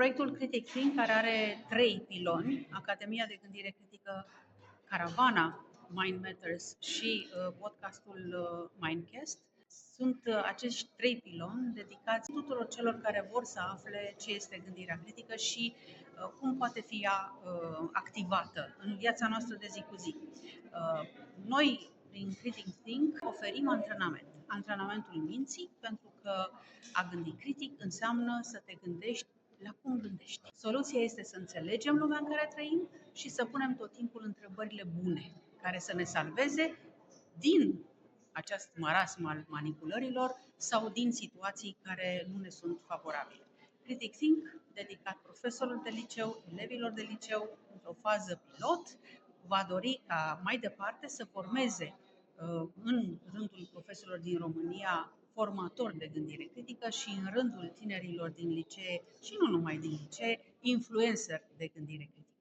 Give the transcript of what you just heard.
Proiectul Critic Think, care are 3 piloni: Academia de Gândire Critică, Caravana Mind Matters și podcastul Mindcast, sunt acești 3 piloni dedicați tuturor celor care vor să afle ce este gândirea critică și cum poate fi ea activată în viața noastră de zi cu zi. Noi, prin Critic Think, oferim antrenamentul minții, pentru că a gândi critic înseamnă să te gândești la cum gândești. Soluția este să înțelegem lumea în care trăim și să punem tot timpul întrebările bune, care să ne salveze din acest marasm al manipulărilor sau din situații care nu ne sunt favorabile. Critic Think, dedicat profesorilor de liceu, elevilor de liceu, într-o fază pilot, va dori ca mai departe să formeze în rândul profesorilor din România formatori de gândire critică și în rândul tinerilor din licee și nu numai din licee, influencer de gândire critică.